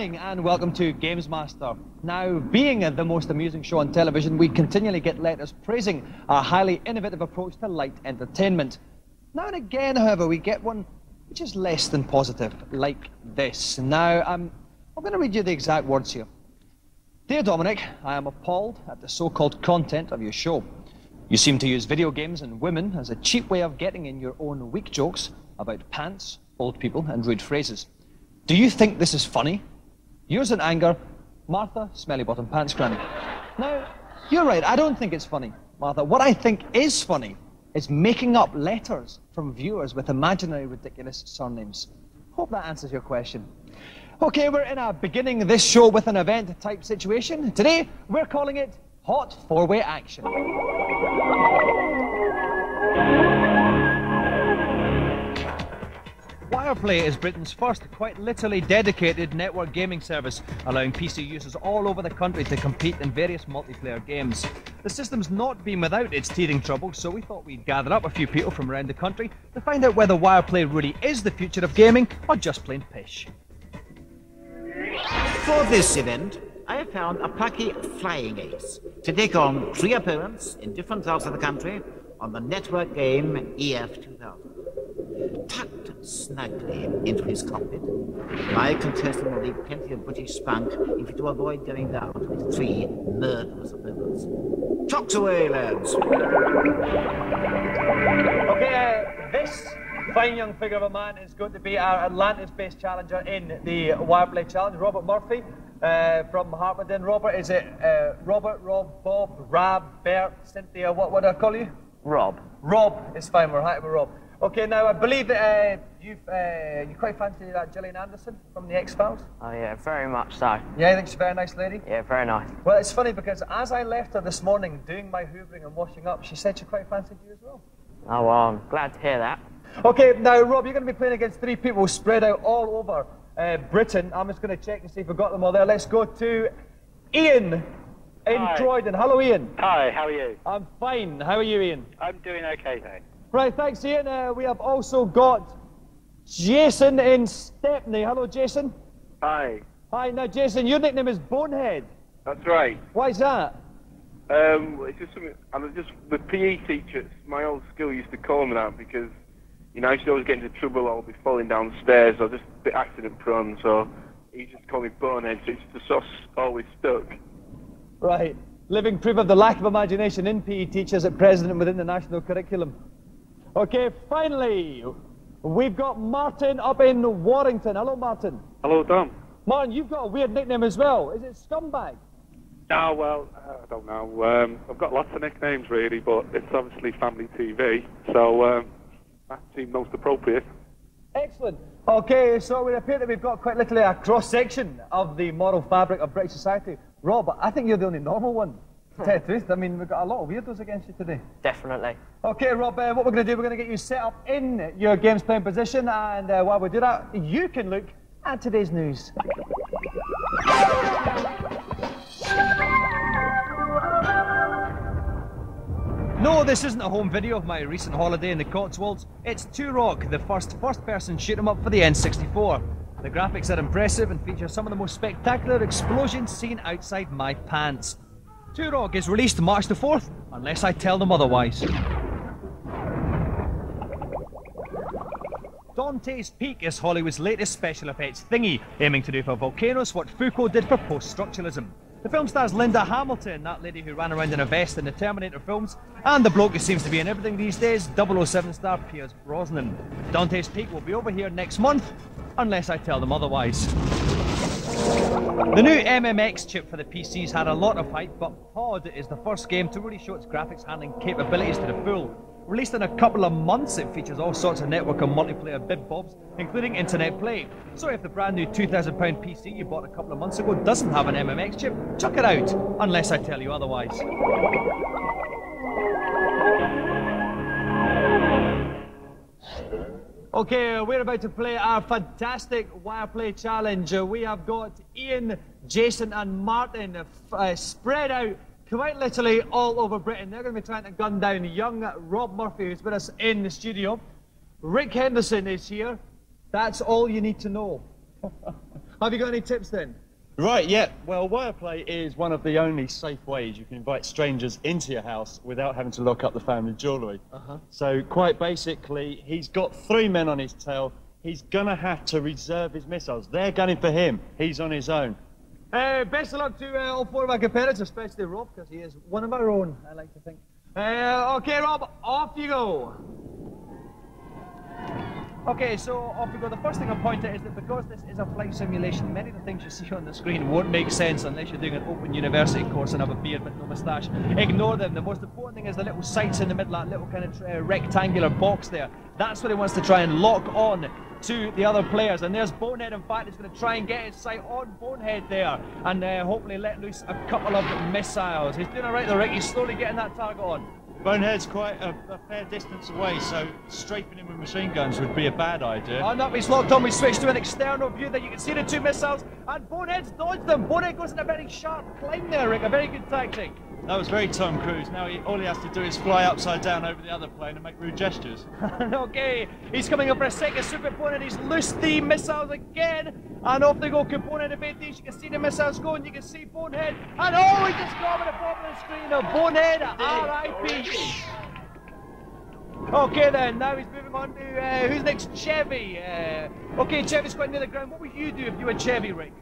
morning and welcome to GamesMaster. Now, being the most amusing show on television, we continually get letters praising our highly innovative approach to light entertainment. Now and again, however, we get one which is less than positive, like this. Now, I'm going to read you the exact words here. Dear Dominic, I am appalled at the so-called content of your show. You seem to use video games and women as a cheap way of getting in your own weak jokes about pants, old people and rude phrases. Do you think this is funny? Yours in anger, Martha, Smelly Bottom Pants Granny. Now, you're right, I don't think it's funny, Martha. What I think is funny is making up letters from viewers with imaginary ridiculous surnames. Hope that answers your question. Okay, we're in a beginning this show with an event type situation. Today, we're calling it Hot Four-Way Action. Wireplay is Britain's first, quite literally dedicated network gaming service, allowing PC users all over the country to compete in various multiplayer games. The system's not been without its teething troubles, so we thought we'd gather up a few people from around the country to find out whether Wireplay really is the future of gaming or just plain pish. For this event, I have found a plucky flying ace to take on 3 opponents in different parts of the country on the network game EF2000. Tucked snugly into his cockpit, my contestant will leave plenty of British spunk if to avoid going down with 3 murderous opponents. Chocks away, lads! Okay, this fine young figure of a man is going to be our Atlantis-based challenger in the Wireplay Challenge, Robert Murphy from Hartford. Robert, is it Robert, Rob, Bob, Rab, Bert, Cynthia, what do I call you? Rob. Rob is fine, we're happy with Rob. Okay, now I believe that you quite fancy that Gillian Anderson from the X-Files? Oh yeah, very much so. Yeah, you think she's a very nice lady? Yeah, very nice. Well, it's funny because as I left her this morning doing my hoovering and washing up, she said she quite fancied you as well. Oh well, I'm glad to hear that. Okay, now Rob, you're going to be playing against 3 people spread out all over Britain. I'm just going to check and see if we've got them all there. Let's go to Ian in Croydon. Hello, Ian. Hi, how are you? I'm fine. How are you, Ian? I'm doing okay, thanks. Right, thanks, Ian. We have also got Jason in Stepney. Hello, Jason. Hi. Hi, now, Jason, your nickname is Bonehead. That's right. Why is that? It's just something, the PE teacher, my old school used to call me that because, you know, I used to always get into trouble, I'll be falling down the stairs, or just a bit accident prone, so he just called me Bonehead, so it's just always stuck. Right. Living proof of the lack of imagination in PE teachers at present and within the national curriculum. Okay, finally, we've got Martin up in Warrington. Hello, Martin. Hello, Dom. Martin, you've got a weird nickname as well. Is it Scumbag? Oh, well, I don't know. I've got lots of nicknames, really, but it's obviously family TV, so that seemed most appropriate. Excellent. Okay, so it would appear that we've got quite literally a cross-section of the moral fabric of British society. Rob, I think you're the only normal one. To tell you the truth, I mean, we've got a lot of weirdos against you today. Definitely. Okay, Rob, what we're going to do, we're going to get you set up in your games playing position, and while we do that, you can look at today's news. No, this isn't a home video of my recent holiday in the Cotswolds. It's Turok, the first-person shoot-'em-up for the N64. The graphics are impressive and feature some of the most spectacular explosions seen outside my pants. Turok is released March the 4th, unless I tell them otherwise. Dante's Peak is Hollywood's latest special effects thingy, aiming to do for volcanoes what Foucault did for post-structuralism. The film stars Linda Hamilton, that lady who ran around in a vest in the Terminator films, and the bloke who seems to be in everything these days, 007 star Pierce Brosnan. Dante's Peak will be over here next month, unless I tell them otherwise. The new MMX chip for the PCs had a lot of hype, but Pod is the first game to really show its graphics handling capabilities to the full. Released in a couple of months, it features all sorts of network and multiplayer bib-bobs, including internet play. So if the brand new £2,000 PC you bought a couple of months ago doesn't have an MMX chip, chuck it out, unless I tell you otherwise. Okay, we're about to play our fantastic Wireplay challenge. We have got Ian, Jason and Martin spread out quite literally all over Britain. They're going to be trying to gun down young Rob Murphy, who's with us in the studio. Rick Henderson is here. That's all you need to know. Have you got any tips then? Right, yeah. Well, wireplay is one of the only safe ways you can invite strangers into your house without having to lock up the family jewellery. So quite basically, he's got 3 men on his tail. He's going to have to reserve his missiles. They're gunning for him. He's on his own. Best of luck to all 4 of our competitors, especially Rob, because he is one of our own, I like to think. Okay, Rob, off you go. Okay, so off we go. The first thing I'll point out is that because this is a flight simulation, many of the things you see on the screen won't make sense unless you're doing an open university course and have a beard but no moustache. Ignore them. The most important thing is the little sights in the middle, that little kind of rectangular box there. That's what he wants to try and lock on to the other players. And there's Bonehead, in fact, is going to try and get his sight on Bonehead there and hopefully let loose a couple of missiles. He's doing all right though, Rick. He's slowly getting that target on. Bonehead's quite a fair distance away, so strafing him with machine guns would be a bad idea. Oh, no, he's locked on. We switched to an external view that you can see the 2 missiles, and Bonehead's dodged them. Bonehead goes in a very sharp climb there, Rick. A very good tactic. That was very Tom Cruise. Now all he has to do is fly upside down over the other plane and make rude gestures. Okay, he's coming up for a second super opponent. He's loosed the missiles again, and off they go. Component evades. You can see the missiles going. You can see Bonehead, and oh, he just got over the top of the screen. Now Bonehead, R.I.P. Okay then, now he's moving on to who's next? Chevy. Okay, Chevy's quite near the ground. What would you do if you were Chevy, Rick?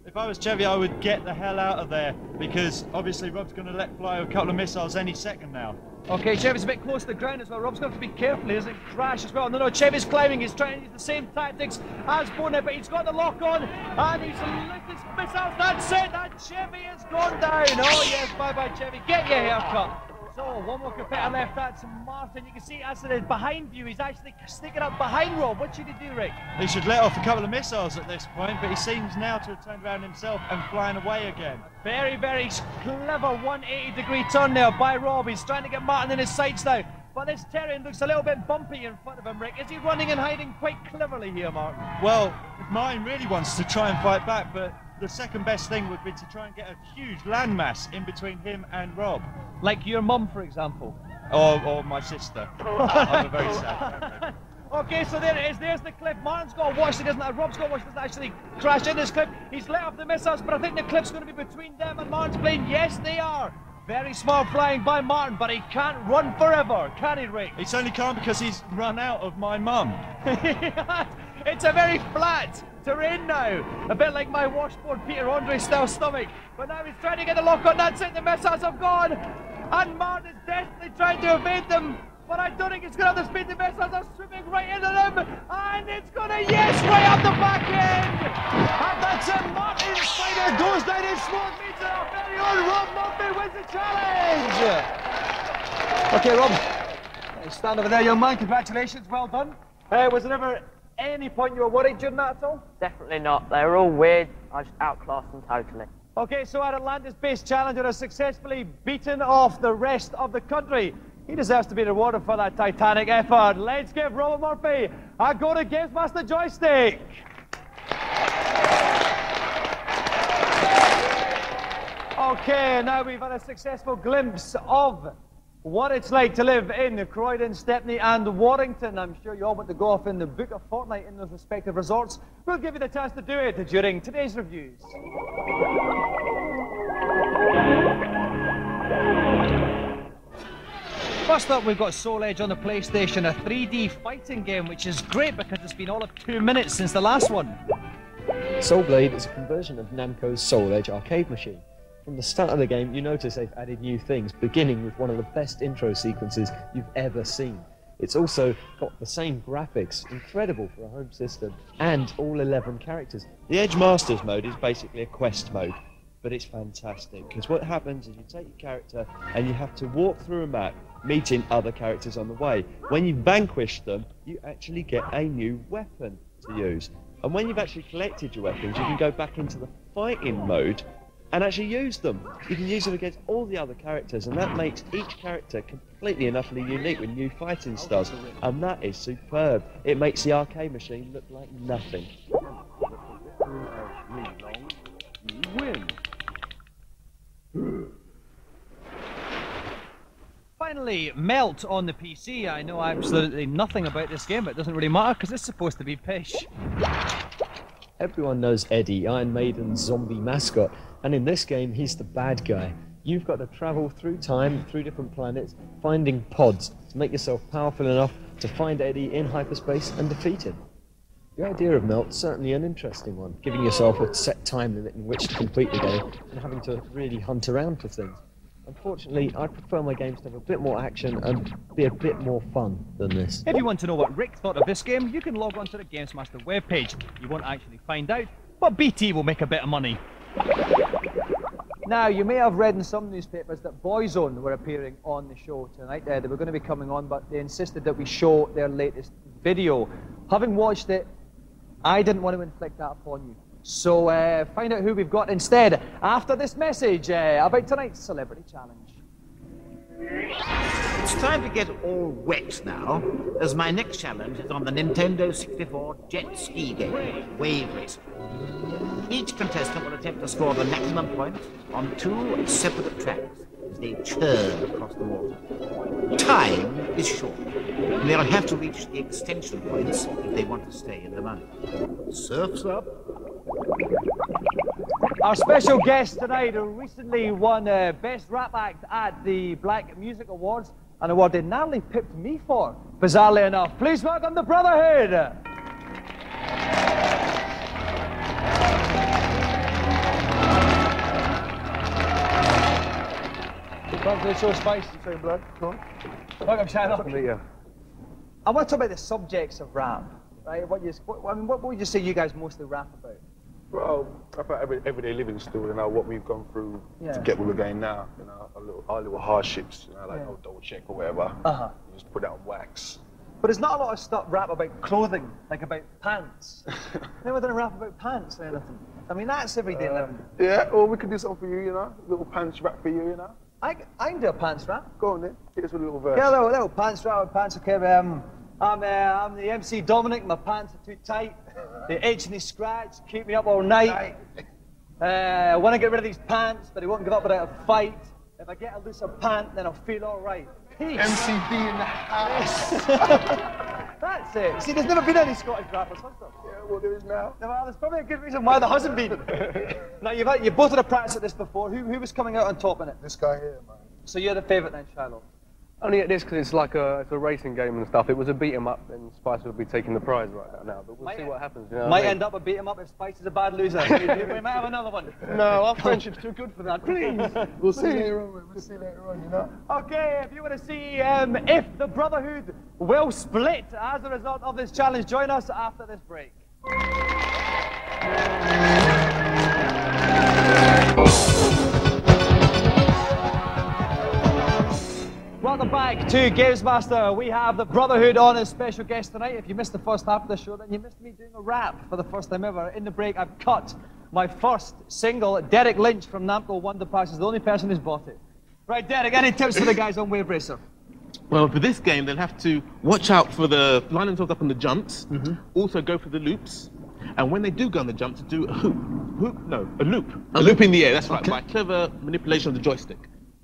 If I was Chevy, I would get the hell out of there, because obviously Rob's going to let fly a couple of missiles any second now. Okay, Chevy's a bit close to the ground as well. Rob's going to have to be careful, he doesn't crash as well. No, Chevy's climbing. He's trying to use the same tactics as Bonehead, but he's got the lock on, and he's lifted his missiles. That's it, that Chevy has gone down. Oh yes, bye-bye Chevy. Get your hair cut. So, one more competitor left, that's Martin. You can see as it is behind you, he's actually sneaking up behind Rob. What should he do, Rick? He should let off a couple of missiles at this point, but he seems now to have turned around himself and flying away again. Very, very clever 180-degree turn there by Rob. He's trying to get Martin in his sights now. But this terrain looks a little bit bumpy in front of him, Rick. Is he running and hiding quite cleverly here, Martin? Well, mine really wants to try and fight back, but the second best thing would be to try and get a huge landmass in between him and Rob. Like your mum, for example? Or my sister. I'm a very sad family. Okay, so there it is. There's the cliff. Martin's got to watch. Rob's got to watch. Doesn't actually crash in this cliff. He's let off the missiles, but I think the cliff's going to be between them and Martin's plane. Yes, they are. Very smart flying by Martin, but he can't run forever, can he, Rick? He certainly can't, because he's run out of my mum. It's a very flat terrain now. A bit like my washboard Peter Andre style stomach. But now he's trying to get the lock on. That's it. The missiles have gone. And Martin is desperately trying to evade them. But I don't think it's going to have the speed. The missiles are swimming right into them. And it's going to, yes, right up the back end. And that's it. Martin's fighter goes down in smoke. Meets our very own Rob Murphy wins the challenge. Okay, Rob. Stand over there, young man. Congratulations. Well done. Was there ever any point you were worried during that at all? Definitely not. They were all weird. I just outclassed them totally. Okay, so our Atlantis-based challenger has successfully beaten off the rest of the country. He deserves to be rewarded for that titanic effort. Let's give Robert Murphy a go to GamesMaster joystick. Okay, now we've had a successful glimpse of what it's like to live in Croydon, Stepney and Warrington. I'm sure you all want to go off and book a fortnight in those respective resorts. We'll give you the chance to do it during today's reviews. First up, we've got Soul Edge on the PlayStation, a 3D fighting game, which is great because it's been all of 2 minutes since the last one. Soul Blade is a conversion of Namco's Soul Edge arcade machine. From the start of the game, you notice they've added new things, beginning with one of the best intro sequences you've ever seen. It's also got the same graphics, incredible for a home system, and all 11 characters. The Edge Masters mode is basically a quest mode, but it's fantastic, because what happens is you take your character and you have to walk through a map, meeting other characters on the way. When you vanquish them, you actually get a new weapon to use. And when you've actually collected your weapons, you can go back into the fighting mode and actually use them. You can use them against all the other characters, and that makes each character completely and utterly unique with new fighting styles, and that is superb. It makes the arcade machine look like nothing. Win. Finally, Melt on the PC. I know absolutely nothing about this game, but it doesn't really matter because it's supposed to be pish. Everyone knows Eddie, Iron Maiden's zombie mascot, and in this game he's the bad guy. You've got to travel through time, through different planets, finding pods to make yourself powerful enough to find Eddie in hyperspace and defeat him. The idea of Melt's certainly an interesting one, giving yourself a set time limit in which to complete the game and having to really hunt around for things. Unfortunately, I prefer my games to have a bit more action and be a bit more fun than this. If you want to know what Rick thought of this game, you can log on to the GamesMaster webpage. You won't actually find out, but BT will make a bit of money. Now, you may have read in some newspapers that Boyzone were appearing on the show tonight. They were going to be coming on, but they insisted that we show their latest video. Having watched it, I didn't want to inflict that upon you. So find out who we've got instead after this message about tonight's Celebrity Challenge. It's time to get all wet now, as my next challenge is on the Nintendo 64 jet ski game, Wave Racer. Each contestant will attempt to score the maximum points on 2 separate tracks as they churn across the water. Time is short, and they'll have to reach the extension points if they want to stay in the money. Surf's up. Our special guest tonight recently won Best Rap Act at the Black Music Awards, an award they narrowly pipped me for, bizarrely enough. Please welcome the Brotherhood! Welcome to the show, Spice. Sorry, blood. Welcome, Shannon. I want to talk about the subjects of rap, right? What would you say you guys mostly rap about? Well, about everyday living still, you know, what we've gone through to get where we're going now, you know, our little hardships, you know, like no double check or whatever. You just put that on wax. But there's not a lot of stuff rap about clothing, like about pants. Never done a rap about pants or anything. I mean, that's everyday living. Yeah, or we could do something for you, you know, little pants rap for you, you know. I can do a pants rap. Go on then, hit us with a little verse. Yeah, little pants rap, pants, okay, I'm the MC Dominic, my pants are too tight. They itch and they scratch, keep me up all night. I want to get rid of these pants, but they won't give up without a fight. If I get a looser pant, then I'll feel all right. Peace. MCB in the house. That's it. See, there's never been any Scottish rappers, has there? Yeah, well, there is now. Well, there's probably a good reason why there hasn't been. Now, you both had a practice at this before. Who was coming out on top in it? This guy here, man. So you're the favourite then, Shiloh? Only at this because it's like it's a racing game and stuff. It was a beat 'em up, and Spice will be taking the prize right now. But we'll see what happens. You know might end up a beat 'em up if Spice is a bad loser. We might have another one. No, our friendship's too good for that. Please. We'll see later on. We'll see later on, you know. Okay, if you want to see if the Brotherhood will split as a result of this challenge, join us after this break. Welcome back to GamesMaster. We have the Brotherhood on as special guest tonight. If you missed the first half of the show, then you missed me doing a rap for the first time ever. In the break, I've cut my first single. Derek Lynch from Namco Wonder Parks is the only person who's bought it. Right, Derek, any tips for the guys on Wave Racer? Well, for this game, they'll have to watch out for the line themselves up on the jumps, also go for the loops, and when they do go on the jumps, do a a loop. A loop in the air, that's right, by clever manipulation of the joystick.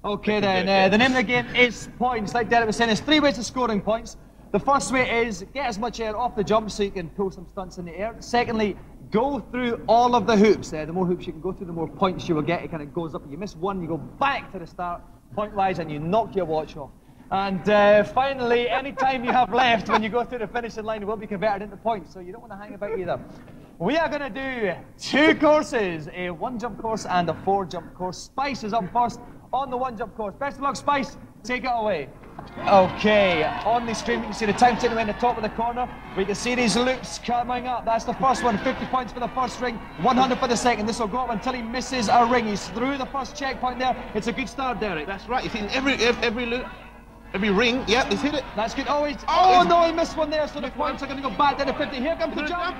Okay then, the name of the game is points. Like Derek was saying, there's 3 ways of scoring points. The first way is get as much air off the jump so you can pull some stunts in the air. Secondly, go through all of the hoops. The more hoops you can go through, the more points you will get. It kind of goes up. If you miss one, you go back to the start, point-wise, and you knock your watch off. And finally, any time you have left when you go through the finishing line will be converted into points, so you don't want to hang about either. We are going to do 2 courses, a 1-jump course and a 4-jump course. Spice is up first on the 1-jump course. Best of luck, Spice. Take it away. Okay, on the screen we can see the time ticking in the top of the corner. We can see these loops coming up. That's the first one, 50 points for the first ring, 100 for the second. This will go up until he misses a ring. He's through the first checkpoint there. It's a good start, Derek. That's right. It's in every loop. Every ring, yeah, he's hit it. That's good. Oh, no, he missed one there, so the points are going to go back to the 50. Here comes the jump.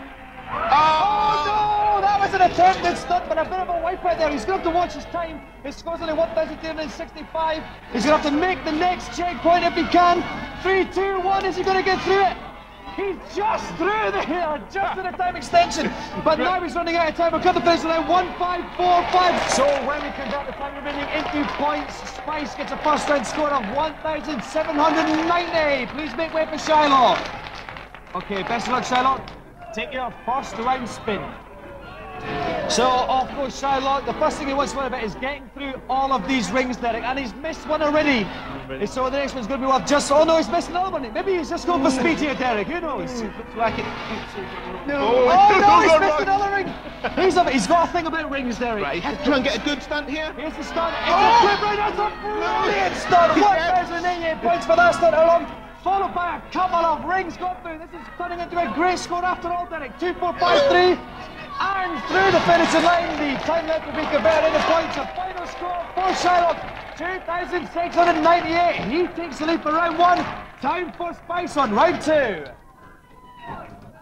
Oh, no, that was an attempted stunt, but a bit of a wipeout there. He's going to have to watch his time. His score's only 1,365. He's going to have to make the next checkpoint if he can. 3, 2, 1, is he going to get through it? He's just through there, just in the time extension. But now he's running out of time. We'll cut the finish line, 1,545. So when we convert the time remaining into points, Spice gets a first round score of 1,790. Please make way for Shiloh. Okay, best of luck, Shiloh. Take your first round spin. So off goes Shylock. The first thing he wants to worry about is getting through all of these rings, Derek, and he's missed one already. So the next one's going to be worth just... Oh no, he's missed another one. Maybe he's just going for speed here, Derek. Who knows? Looks like it. No. Oh no, he's missed another ring. He's got a thing about rings, Derek. Right, he has to try and get a good stunt here. Here's the stunt. It's a flip right. That's a brilliant stunt. 1,088 points for that stunt alone. Followed by a couple of rings got through. This is turning into a great score after all, Derek. 2, 4, 5, 3. And through the finishing line, the time left to be converted into points. A final score for Shylock, 2,698. He takes the lead for round 1. Time for Spice on round 2.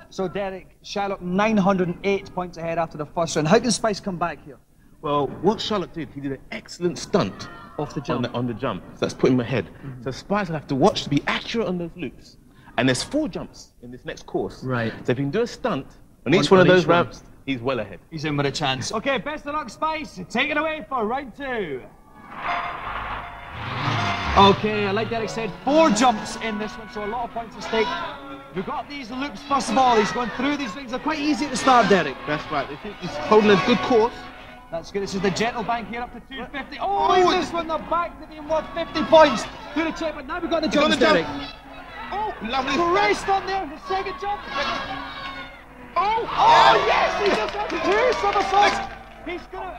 So Derek, Shylock 908 points ahead after the first round. How can Spice come back here? Well, what Shylock did, he did an excellent stunt. Off the jump. On the jump. So that's putting him ahead. So Spice will have to watch to be accurate on those loops. And there's 4 jumps in this next course. Right. So if he can do a stunt on each one of those ramps, he's well ahead. He's in with a chance. Okay, best of luck, Spice. Take it away for round 2. Okay, like Derek said, 4 jumps in this one, so a lot of points at stake. We've got these loops first of all. He's going through these rings. They're quite easy at the start, Derek. That's right. He's holding a good course. That's good. This is the gentle bank here up to 250. Oh, he missed one. They're back to being worth 50 points. Through the check, but now we've got the jump, Derek. Oh, lovely. Great stunt there. The second jump. Oh, yes, he just got 2 somersaults.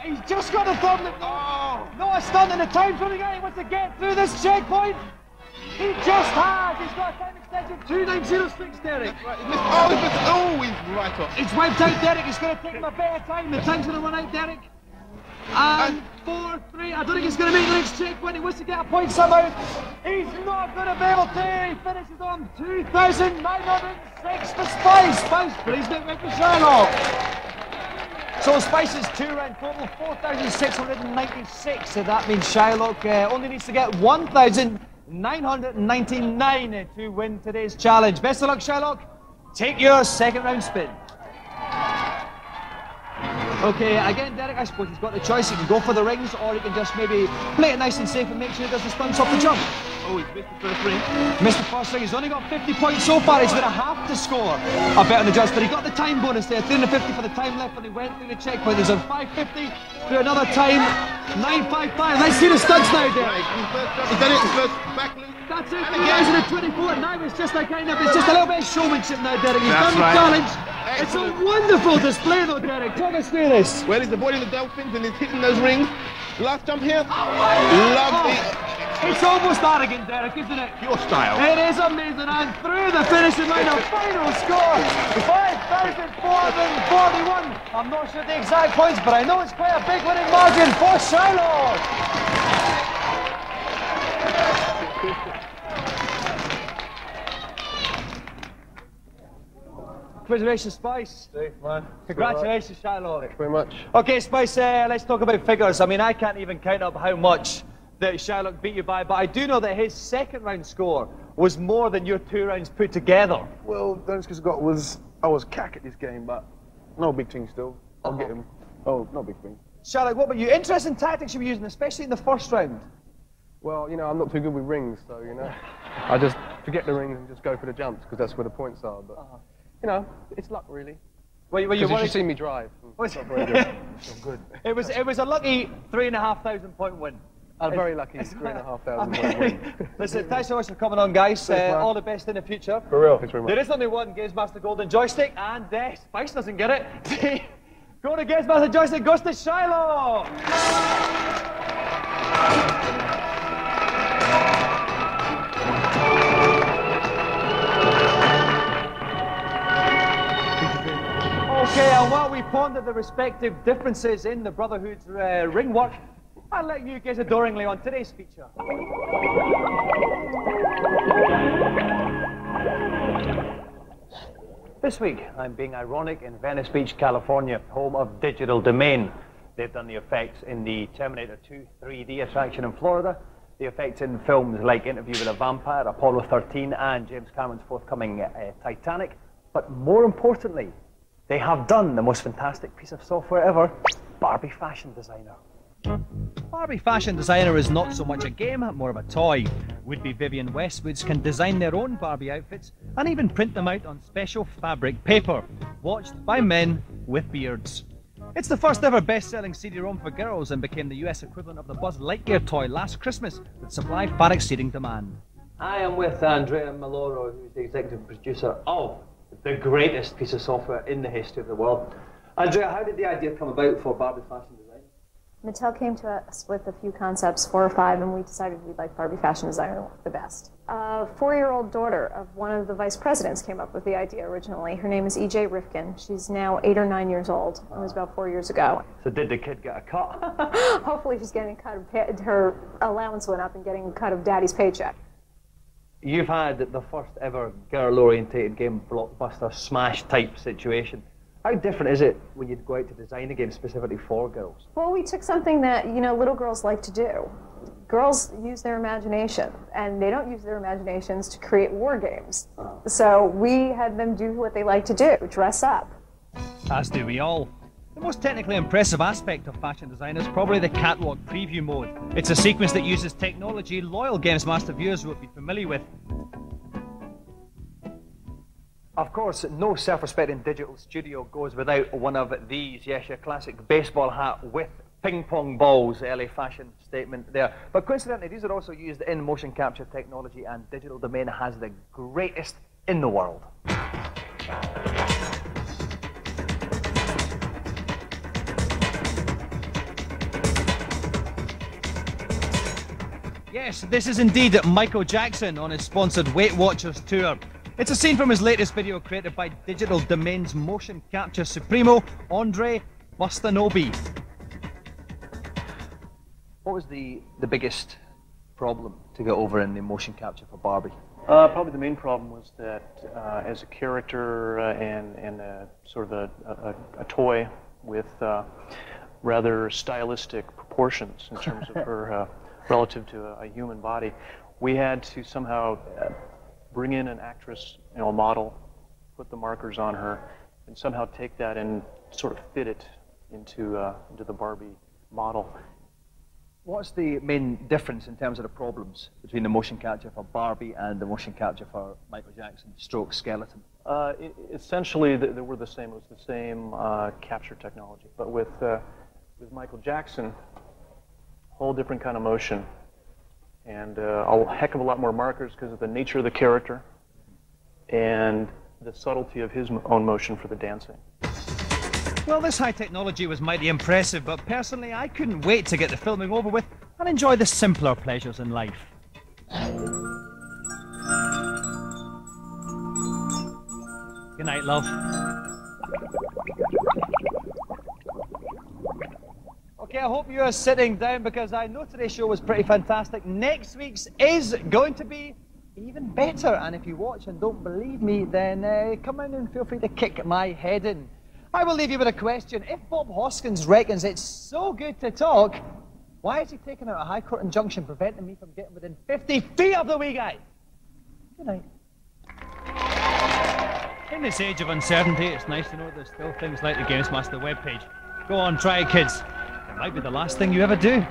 He's just got a thumb. No, a stunt, and the time's running out. He wants to get through this checkpoint. He just has. He's got a time extension 2906, Derek. Right, he's right off. It's wiped out, Derek. It's going to take him a better time. The time's going to run out, Derek. And 4, 3. I don't think he's going to make the next checkpoint. He wants to get a point somehow. He's not going to be able to. He finishes on 2,906 for Spice. Spice, please make way for Shylock. So Spice's 2-round total, 4,696. So that means Shylock only needs to get 1,999 to win today's challenge. Best of luck, Shylock. Take your second round spin. Okay, again, Derek, I suppose he's got the choice. He can go for the rings, or he can just maybe play it nice and safe and make sure he does the stunts off the jump. Oh, he's missed the first ring. Missed the first ring. He's only got 50 points so far. He's going to have to score a bet on the judge, but he got the time bonus there. 350 for the time left when he went through the checkpoint. He's on 550 through another time. 955. Let's see the stunts now, Derek. He's done it. His first back loop. That's it. 2024. Now it's just a kind of, it's just a little bit of showmanship now, Derek. He's done the challenge. It's a wonderful display, though, Derek. Talk us through this. Well, he's avoiding the dolphins and he's hitting those rings. Last jump here. Lovely. It's almost arrogant, Derek, isn't it? Your style. It is amazing, and through the finishing line, a final score, 5,441. I'm not sure the exact points, but I know it's quite a big winning margin for Shylock. Congratulations, Spice. Thanks, man. Congratulations, Shylock. Thanks very much. Okay, Spice, let's talk about figures. I mean, I can't even count up how much that Shylock beat you by, but I do know that his second round score was more than your 2 rounds put together. Well, that's because I was cack at this game, but no big thing still. I'll get him. Oh, no big thing. Shylock, what about you? Interesting tactics you were using, especially in the first round. Well, you know, I'm not too good with rings, so, you know, I just forget the rings and just go for the jumps, because that's where the points are, but, you know, it's luck, really. Well, you should see me drive. It's not very good. It's not good. It was a lucky 3,500 point win. A very lucky 3,500 point win. Listen, thanks so much for coming on, guys. All the best in the future. For real. Thanks very much. There is only one GamesMaster Golden Joystick, and Spice doesn't get it. Go to GamesMaster Joystick, goes to Shylock. Okay, and while we ponder the respective differences in the Brotherhood's ring work, I'll let you guys adoringly on today's feature. This week, I'm being ironic in Venice Beach, California, home of Digital Domain. They've done the effects in the Terminator 2 3D attraction in Florida, the effects in films like Interview with a Vampire, Apollo 13, and James Cameron's forthcoming Titanic. But more importantly, they have done the most fantastic piece of software ever, Barbie Fashion Designer. Barbie Fashion Designer is not so much a game, more of a toy. Would-be Vivienne Westwoods can design their own Barbie outfits and even print them out on special fabric paper, watched by men with beards. It's the first ever best-selling CD-ROM for girls and became the US equivalent of the Buzz Lightyear toy last Christmas, with supply far exceeding demand. I am with Andrea Maloro, who's the executive producer of the greatest piece of software in the history of the world. Andrea, how did the idea come about for Barbie Fashion Design? Mattel came to us with a few concepts, 4 or 5, and we decided we'd like Barbie Fashion Designer the best. A 4-year-old daughter of one of the vice presidents came up with the idea originally. Her name is E.J. Rifkin. She's now 8 or 9 years old. It was about 4 years ago. So did the kid get a cut? Hopefully she's getting a cut of her allowance went up and getting a cut of daddy's paycheck. You've had the first ever girl-orientated game blockbuster smash type situation. How different is it when you go out to design a game specifically for girls? Well, we took something that, you know, little girls like to do. Girls use their imagination, and they don't use their imaginations to create war games. So we had them do what they like to do, dress up. As do we all. The most technically impressive aspect of fashion design is probably the catwalk preview mode. It's a sequence that uses technology loyal GamesMaster viewers will be familiar with. Of course, no self-respecting digital studio goes without one of these. Yes, your classic baseball hat with ping pong balls, early fashion statement there. But coincidentally, these are also used in motion capture technology, and Digital Domain has the greatest in the world. Yes, this is indeed Michael Jackson on his sponsored Weight Watchers tour. It's a scene from his latest video created by Digital Domain's motion capture supremo, Andre Bustanobi. What was the biggest problem to get over in the motion capture for Barbie? Probably the main problem was that as a character and sort of a toy with rather stylistic proportions in terms of her relative to a human body, we had to somehow bring in an actress, you know, a model, put the markers on her, and somehow take that and sort of fit it into the Barbie model. What's the main difference in terms of the problems between the motion capture for Barbie and the motion capture for Michael Jackson stroke skeleton? Essentially, they were the same. It was the same capture technology, but with Michael Jackson, whole different kind of motion, and a heck of a lot more markers because of the nature of the character and the subtlety of his own motion for the dancing. Well, this high technology was mighty impressive, but personally I couldn't wait to get the filming over with and enjoy the simpler pleasures in life. Good night, love. Okay, I hope you are sitting down because I know today's show was pretty fantastic. Next week's is going to be even better, and if you watch and don't believe me, then come in and feel free to kick my head in. I will leave you with a question. If Bob Hoskins reckons it's so good to talk, why is he taking out a High Court injunction preventing me from getting within 50 feet of the wee guy? Good night. In this age of uncertainty, it's nice to know there's still things like the GamesMaster webpage. Go on, try it, kids. It might be the last thing you ever do.